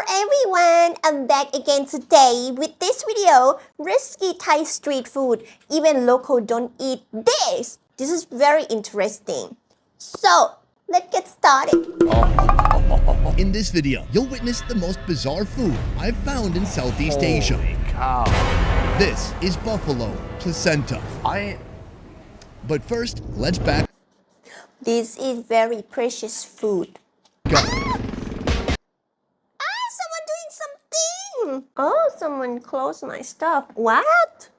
everyone, I'm back again today with this video, risky Thai street food. Even local don't eat this. This is very interesting. So, let's get started. In this video, you'll witness the most bizarre food I've found in Southeast Asia. Cow. This is buffalo placenta. But first, let's back This is very precious food. up. Someone doing something! Oh, someone closed my stuff. What?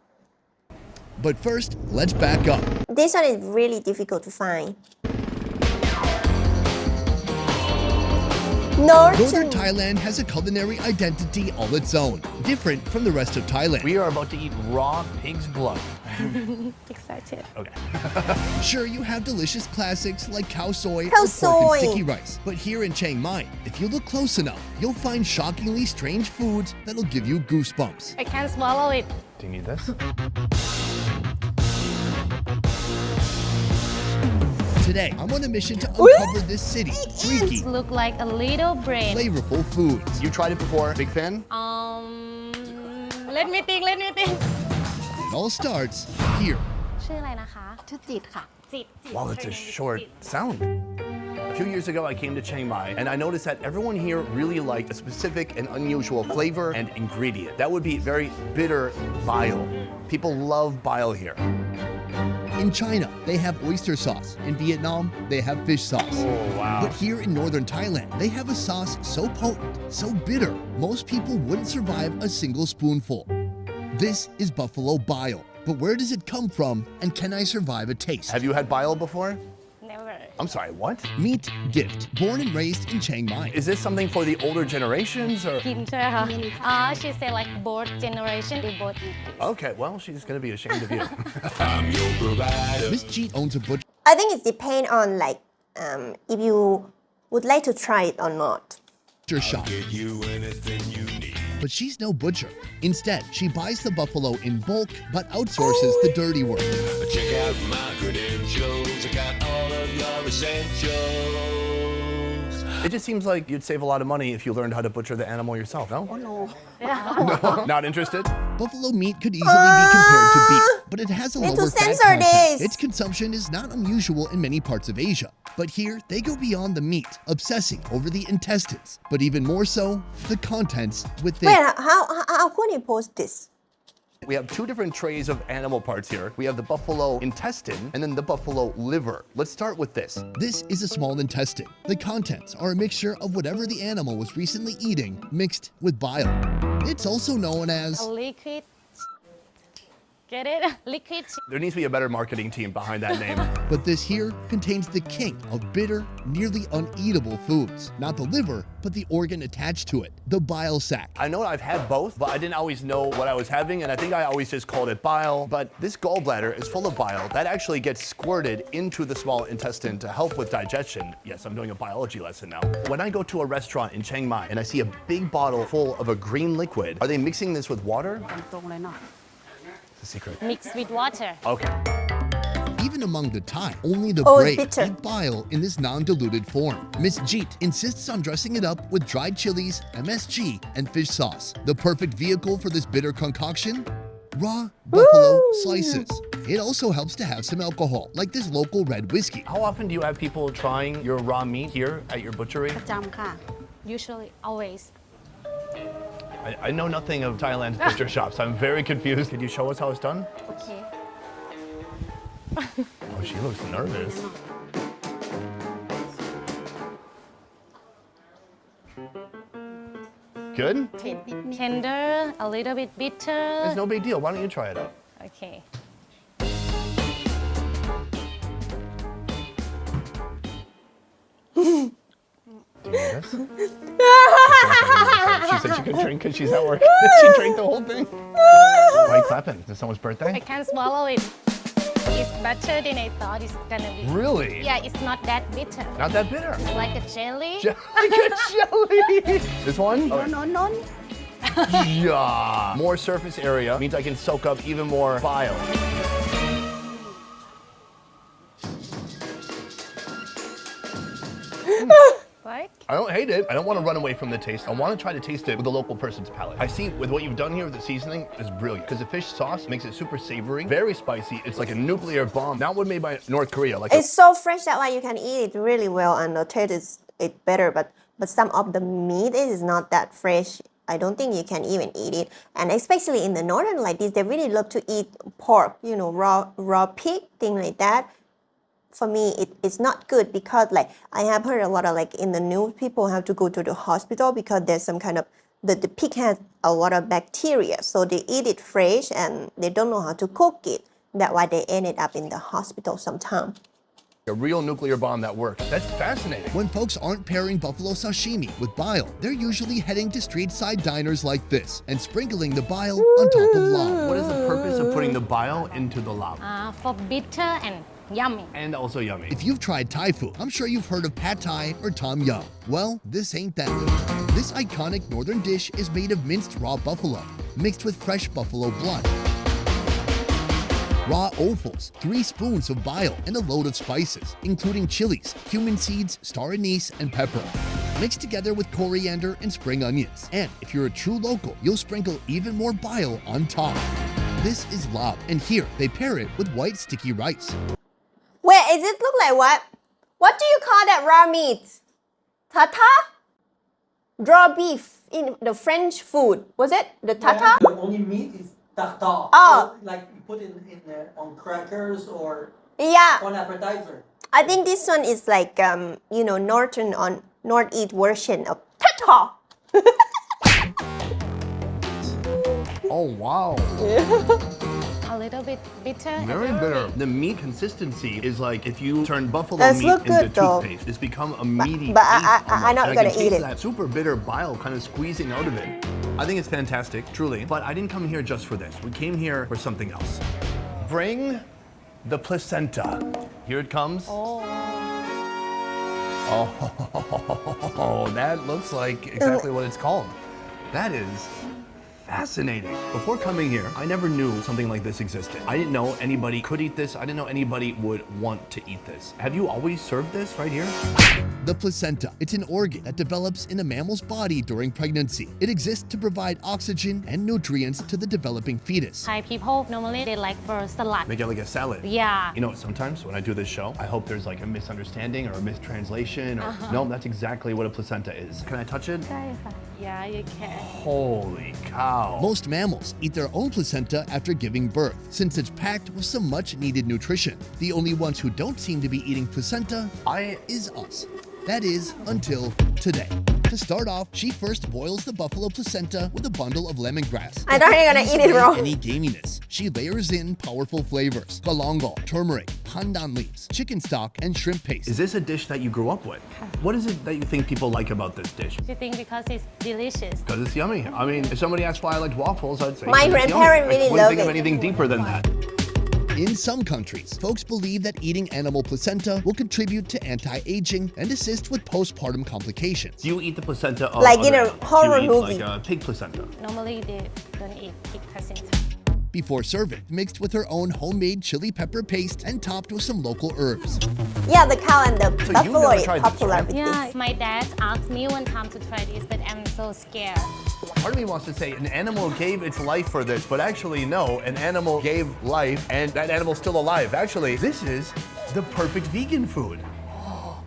But first, let's back up. This one is really difficult to find. Northern Thailand has a culinary identity all its own, different from the rest of Thailand. We are about to eat raw pig's blood. Excited. Okay. Sure, you have delicious classics like khao soi Khao or pork soi. and sticky rice. But here in Chiang Mai, if you look close enough, you'll find shockingly strange foods that'll give you goosebumps. I can't swallow it. Do you need this? Today, I'm on a mission to uncover this city, freaky, Look like a little brain. flavorful foods. You tried it before? Big fan? Let me think. It all starts here. ชื่ออะไรนะคะ ชื่อจิตค่ะ จิต Wow, that's a short sound. A few years ago, I came to Chiang Mai, and I noticed that everyone here really liked a specific and unusual flavor and ingredient. That would be very bitter bile. People love bile here. In China, they have oyster sauce. In Vietnam, they have fish sauce. Oh, wow. But here in northern Thailand, they have a sauce so potent, so bitter, most people wouldn't survive a single spoonful. This is buffalo bile. But where does it come from, and can I survive a taste? Have you had bile before? never I'm sorry, what? Meet Gift, born and raised in Chiang Mai. Is this something for the older generations, or? กินใช่ไหมคะshe said like both generation they both eat this Okay, well, she's gonna be ashamed of you. Miss Jeet owns a butcher I think it depends on like if you would like to try it or not. shop. But she's no butcher. Instead, she buys the buffalo in bulk, but outsources the dirty work. Check out my credentials. I got all of your essentials. It just seems like you'd save a lot of money if you learned how to butcher the animal yourself, no? No. No? Not interested? Buffalo meat could easily be compared to beef, but it has a Need to lower fat censor content. this. Its consumption is not unusual in many parts of Asia. But here, they go beyond the meat, obsessing over the intestines. But even more so, the contents within. Wait, how could he post this? We have two different trays of animal parts here. We have the buffalo intestine and then the buffalo liver. Let's start with this. This is a small intestine. The contents are a mixture of whatever the animal was recently eating, mixed with bile. It's also known as a liquid get it liquid There needs to be a better marketing team behind that name. But this here contains the king of bitter, nearly uneatable foods. Not the liver, but the organ attached to it, the bile sac. I know I've had both, but I didn't always know what I was having, and I think I always just called it bile. But this gallbladder is full of bile that actually gets squirted into the small intestine to help with digestion. Yes, I'm doing a biology lesson now. When I go to a restaurant in Chiang Mai and I see a big bottle full of a green liquid, are they mixing this with water? It's a secret. mixed with water Okay. Even among the Thai, only the Oh, it's brave bitter. eat bile in this non-diluted form. Miss Jeet insists on dressing it up with dried chilies, MSG, and fish sauce. The perfect vehicle for this bitter concoction? Raw buffalo slices. It also helps to have some alcohol, like this local red whiskey. How often do you have people trying your raw meat here at your butchery? ประจำค่ะ usually always I know nothing of Thailand's butcher shops. I'm very confused. Could you show us how it's done? โอเค Oh, she looks nervous. Good? เผ็ดนิด tender a little bit bitter It's no big deal. Why don't you try it out? okay Do you need this? She said she could drink because she's at work. She drank the whole thing. Why are you clapping? Is it someone's I birthday? can't swallow it it's better than I thought it's gonna be Really? yeah it's not that bitter Not that bitter. it's like a jelly Like a jelly. This one? ๆโน้น Yeah. More surface area means I can soak up even more bile. What? I don't hate it. I don't want to run away from the taste. I want to try to taste it with a local person's palate. I see with what you've done here with the seasoning is brilliant because the fish sauce makes it super savory, very spicy. It's like a nuclear bomb. Not one made by North Korea. Like It's so fresh that why you can eat it really well, and the taste is better. But some of the meat is not that fresh. I don't think you can even eat it. And especially in the northern like this, they really love to eat pork. You know, raw pig, thing like that. For me, it's not good because like I have heard a lot of like in the news, people have to go to the hospital because there's some kind of the pig has a lot of bacteria, so they eat it fresh and they don't know how to cook it. That's why they ended up in the hospital sometimes. a real nuclear bomb that works. That's fascinating. When folks aren't pairing buffalo sashimi with bile, they're usually heading to street-side diners like this and sprinkling the bile on top of lard. What is the purpose of putting the bile into the lab? For bitter and yummy. And also yummy. If you've tried Thai food, I'm sure you've heard of pad Thai or tom yum. Well, this ain't that. This iconic northern dish is made of minced raw buffalo, mixed with fresh buffalo blood, raw offals, 3 spoons of bile, and a load of spices, including chilies, cumin seeds, star anise, and pepper. Mixed together with coriander and spring onions. And if you're a true local, you'll sprinkle even more bile on top. This is lab, and here they pair it with white sticky rice. Wait, is it look like what? What do you call that raw meat? Tata? Raw beef in the French food. Was it the tata? Yeah, the only meat is tartare. Oh. So, like you put it on crackers or Yeah. on appetizer. I think this one is like northeast version of tata. Oh, wow. A little bit bitter. Very bitter. The meat consistency is like if you turn buffalo Does meat look into good, though. toothpaste. It's become a meaty but taste I'm not almost. And gonna I can eat taste it. that super bitter bile kind of squeezing out of it. I think it's fantastic, truly. But I didn't come here just for this. We came here for something else. Bring the placenta. Here it comes. Oh, that looks like exactly what it's called. That is fascinating. Before coming here, I never knew something like this existed. I didn't know anybody could eat this. I didn't know anybody would want to eat this. Have you always served this right here? The placenta. It's an organ that develops in a mammal's body during pregnancy. It exists to provide oxygen and nutrients to the developing fetus. Thai people normally they like for salad. Make it like a salad. Yeah. You know, sometimes when I do this show, I hope there's like a misunderstanding or a mistranslation. Or, no, that's exactly what a placenta is. Can I touch it? Yeah, you can. Holy cow. Most mammals eat their own placenta after giving birth, since it's packed with some much-needed nutrition. The only ones who don't seem to be eating placenta is us. That is, until today. To start off, she first boils the buffalo placenta with a bundle of lemongrass. I thought you were gonna Ease eat it away raw. Any gaminess. She layers in powerful flavors: galangal, turmeric, pandan leaves, chicken stock, and shrimp paste. Is this a dish that you grew up with? What is it that you think people like about this dish? You think because it's delicious. Because it's yummy. I mean, if somebody asked why I liked waffles, I'd say My it's yummy. grandparent I really wouldn't love think of it. anything deeper than that. In some countries, folks believe that eating animal placenta will contribute to anti-aging and assist with postpartum complications. Do you eat the placenta of Like in other- a horror do you eat movie. like a pig placenta? Normally they don't eat pig placenta. Before serving, mixed with her own homemade chili pepper paste and topped with some local herbs. Yeah, the cow and the you've buffalo never is tried this, popular right? with Yeah, this. my dad asked me one time to try this, but I'm so scared. Part of me wants to say an animal gave its life for this, but actually no, an animal gave life and that animal's still alive. Actually, this is the perfect vegan food.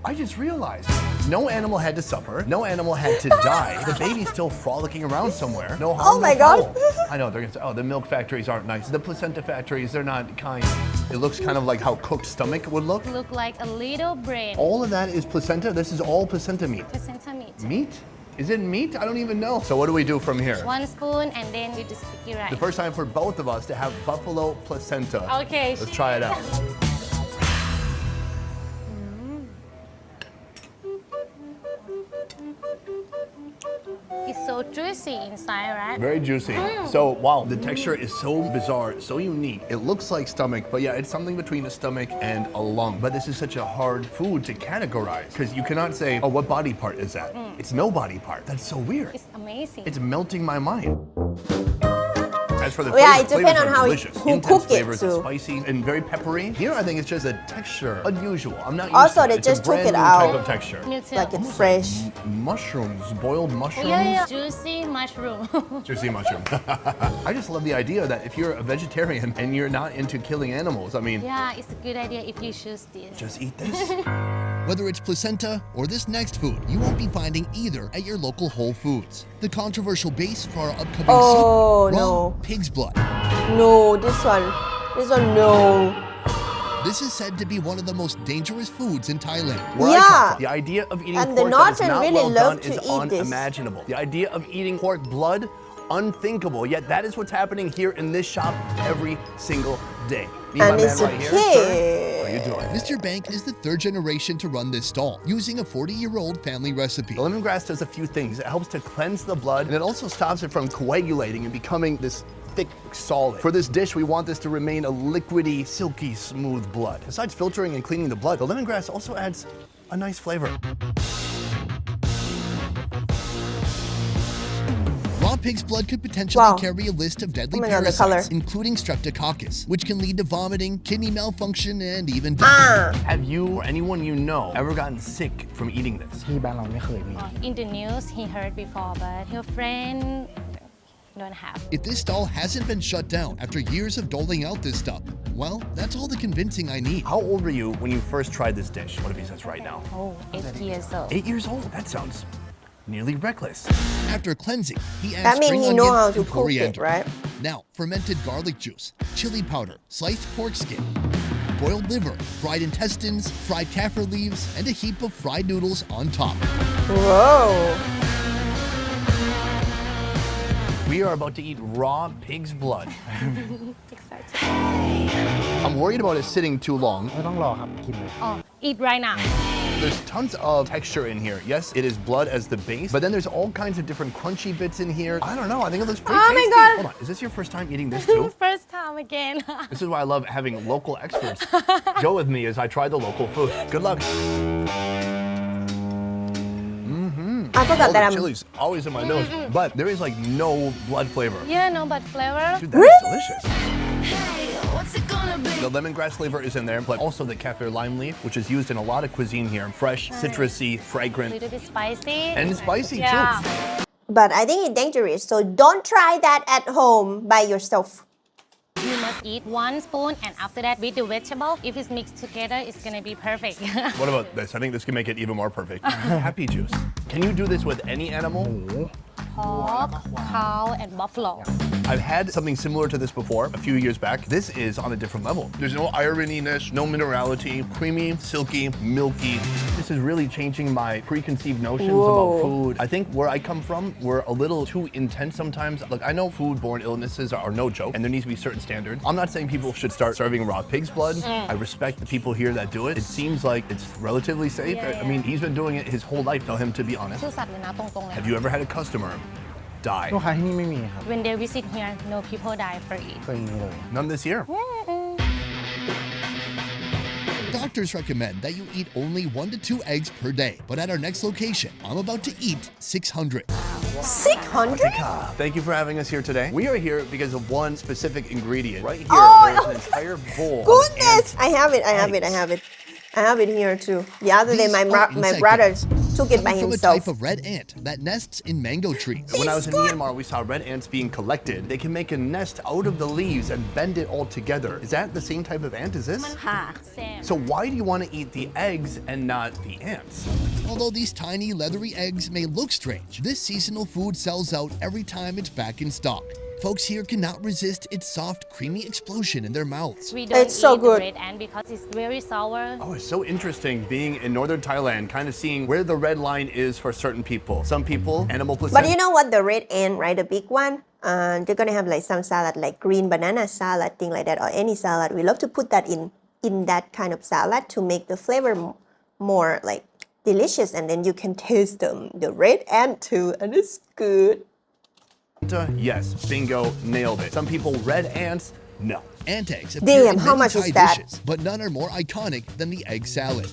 I just realized no animal had to suffer, no animal had to die. The baby's still frolicking around somewhere. No harm, Oh my no God. foul. I know, they're gonna say, oh, the milk factories aren't nice. The placenta factories, they're not kind. It looks kind of like how cooked stomach would look. Look like a little brain. All of that is placenta. This is all placenta meat. Placenta meat. Meat? Is it meat? I don't even know. So what do we do from here? 1 spoon and then with the sticky rice. The first time for both of us to have buffalo placenta. Okay. Let's try it out. It's so juicy inside, right? Very juicy. So, wow, the texture is so bizarre, so unique. It looks like stomach, but yeah, it's something between a stomach and a lung. But this is such a hard food to categorize because you cannot say, oh, what body part is that? It's no body part. That's so weird. It's amazing. It's melting my mind. As for the Yeah, flavor, it depends flavors on are how delicious. who Intense cook it flavors, too. spicy and very peppery. Here, I think it's just a texture unusual. I'm not used Also, to it. they It's a just took brand it new out. type of texture. Me too. Like it's fresh. Mushrooms, boiled mushrooms. Yeah. Juicy mushroom. Juicy mushroom. I just love the idea that if you're a vegetarian and you're not into killing animals, I mean, Yeah, it's a good idea if you choose this. just eat this. Whether it's placenta or this next food, you won't be finding either at your local Whole Foods. The controversial base for our upcoming Oh, soup, raw no. pig's blood. No, this one, no. This is said to be one of the most dangerous foods in Thailand. Where I Yeah. come from, the idea of eating And the pork that is Northern not really well love done to is eat this. unimaginable. The idea of eating pork blood, unthinkable. Yet that is what's happening here in this shop every single day. Me And my it's man a right here, pig. sir. How are you doing? Mr. Bank is the third generation to run this stall, using a 40-year-old family recipe. The lemongrass does a few things. It helps to cleanse the blood, and it also stops it from coagulating and becoming this thick solid. For this dish, we want this to remain a liquidy, silky, smooth blood. Besides filtering and cleaning the blood, the lemongrass also adds a nice flavor. Raw pig's blood could potentially Wow. carry a list of deadly Oh my God, the parasites, color. including streptococcus, which can lead to vomiting, kidney malfunction, and even death. Ah, Have you or anyone you know ever gotten sick from eating this? ที่บ้านเราไม่เคยมี In the news, he heard before, but your friend don't have. If this stall hasn't been shut down after years of doling out this stuff, well, that's all the convincing I need. How old were you when you first tried this dish? What if he says right now? Oh, 8 years old. 8 years old? That sounds nearly reckless. After cleansing, he adds that means spring he onion know how to and cook coriander. it, right? Now, fermented garlic juice, chili powder, sliced pork skin, boiled liver, fried intestines, fried kaffir leaves, and a heap of fried noodles on top. Whoa. We are about to eat raw pig's blood. Excited. I'm worried about it sitting too long. ไม่ต้องรอครับ กินเลย Oh, eat right now. There's tons of texture in here. Yes, it is blood as the base, but then there's all kinds of different crunchy bits in here. I don't know. I think it looks pretty Oh my tasty. God. Hold on. Is this your first time eating this too? First time again. This is why I love having local experts go with me as I try the local food. Good luck. I forgot All that the I'm. chili's always in my nose, but there is like no blood flavor. Yeah, no, but flavor. Dude, that's delicious. The lemongrass flavor is in there, but also the kaffir lime leaf, which is used in a lot of cuisine here. Fresh, citrusy, A fragrant, little bit spicy. and spicy Yeah. too. But I think it's dangerous, so don't try that at home by yourself. You must eat 1 spoon, and after that, with the vegetable, if it's mixed together, it's gonna be perfect. What about this? I think this can make it even more perfect. Happy juice. Can you do this with any animal? Pork, cow, and buffalo. I've had something similar to this before a few years back. This is on a different level. There's no ironiness, no minerality, creamy, silky, milky. This is really changing my preconceived notions about Whoa. food. I think where I come from, we're a little too intense sometimes. Look, I know food-borne illnesses are no joke, and there needs to be certain standards. I'm not saying people should start serving raw pig's blood. I respect the people here that do it. It seems like it's relatively safe. Yeah, I mean, he's been doing it his whole life, tell him to be honest. ซื่อสัตย์เลยนะตรงๆเลย Have you ever had a customer die? ลูกค้าที่นี่ไม่มีครับ When they visit here, no people die for it. เคยมีเลย None this year. Doctors recommend that you eat only 1 to 2 eggs per day, but at our next location, I'm about to eat 600. 600? Thank you for having us here today. We are here because of one specific ingredient. Right here, Oh, there's an entire bowl. of Goodness! ant I have it here too. The other day, These my are my insect brother eggs, took it by coming from a himself. type of red ant that nests in mango trees. When I was in Myanmar, we saw red ants being collected. They can make a nest out of the leaves and bend it all together. Is that the same type of ant as this? Same. So why do you want to eat the eggs and not the ants? Although these tiny leathery eggs may look strange, this seasonal food sells out every time it's back in stock. Folks here cannot resist its soft, creamy explosion in their mouths. We don't It's so eat good. the red ant because it's very sour. Oh, it's so interesting being in northern Thailand, kind of seeing where the red line is for certain people. Some people, animal placenta. But you know what? The red ant, right? The big one. They're gonna have like some salad, like green banana salad, thing like that, or any salad. We love to put that in that kind of salad to make the flavor more like delicious, and then you can taste the red ant too, and it's good. Yes, bingo, nailed it. Some people, red ants, no. Ant eggs appear Damn, in how many much Thai is that? dishes, but none are more iconic than the egg salad.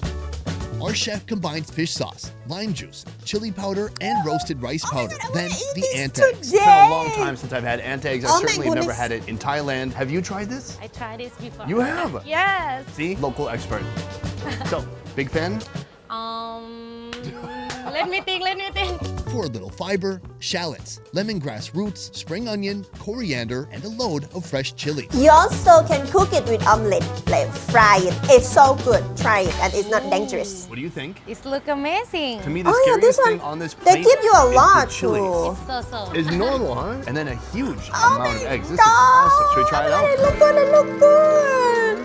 Our chef combines fish sauce, lime juice, chili powder, and roasted rice powder. God, I Then wanna eat the this ant today. eggs. It's been a long time since I've had ant eggs. I Oh my certainly have never goodness. had it in Thailand. Have you tried this? I tried this before. You have? Yes. See? Local expert. So, big fan? Let me think. For a little fiber, shallots, lemongrass roots, spring onion, coriander, and a load of fresh chilies. You also can cook it with omelette, like fry it. It's so good. Try it, and it's not dangerous. What do you think? It look amazing. To me, the Oh yeah, scariest this thing one. on this They plate give you a is lot the chilies. too. So. It's normal, huh? And then a huge Oh amount of my eggs. This God. is awesome. Should we try it out? It look good. It look good.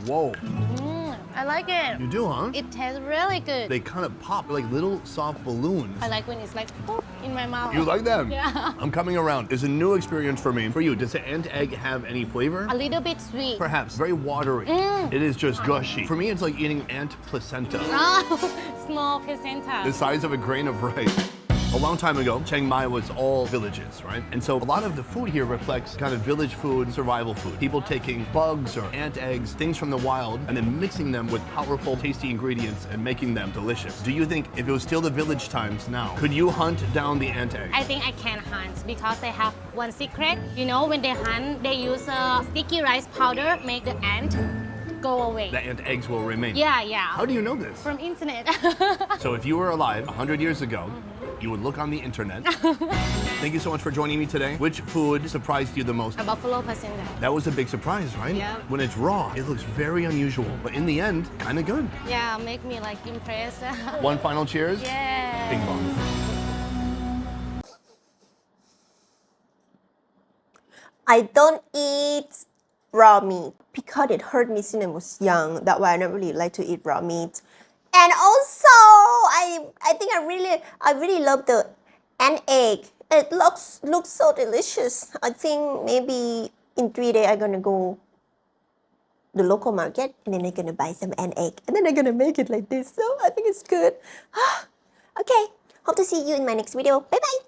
Whoa. I like it. You do, huh? It tastes really good. They kind of pop like little soft balloons. I like when it's like poof in my mouth. You like them? Yeah. I'm coming around. It's a new experience for me. For you, does the ant egg have any flavor? A little bit sweet. Perhaps. Very watery. It is just gushy. For me, it's like eating ant placenta. Oh, small placenta. The size of a grain of rice. A long time ago, Chiang Mai was all villages, right? And so a lot of the food here reflects kind of village food, survival food. People taking bugs or ant eggs, things from the wild, and then mixing them with powerful, tasty ingredients and making them delicious. Do you think if it was still the village times now, could you hunt down the ant egg? I think I can hunt because they have one secret. You know, when they hunt, they use sticky rice powder, make the ant go away. The ant eggs will remain. Yeah. How do you know this? From internet. So if you were alive 100 years ago, you would look on the internet. Thank you so much for joining me today. Which food surprised you the most? A buffalo placenta. That was a big surprise, right? Yeah. When it's raw, it looks very unusual, but in the end, kind of good. Yeah, make me like impressed. One final cheers. Yeah. Bing bong. I don't eat raw meat because it hurt me since I was young. That's why I don't really like to eat raw meat. And also, I think I really love the ant egg. It looks so delicious. I think maybe in 3 days I'm gonna go the local market and then I'm gonna buy some ant egg and then I'm gonna make it like this. So I think it's good. Okay, hope to see you in my next video. Bye bye.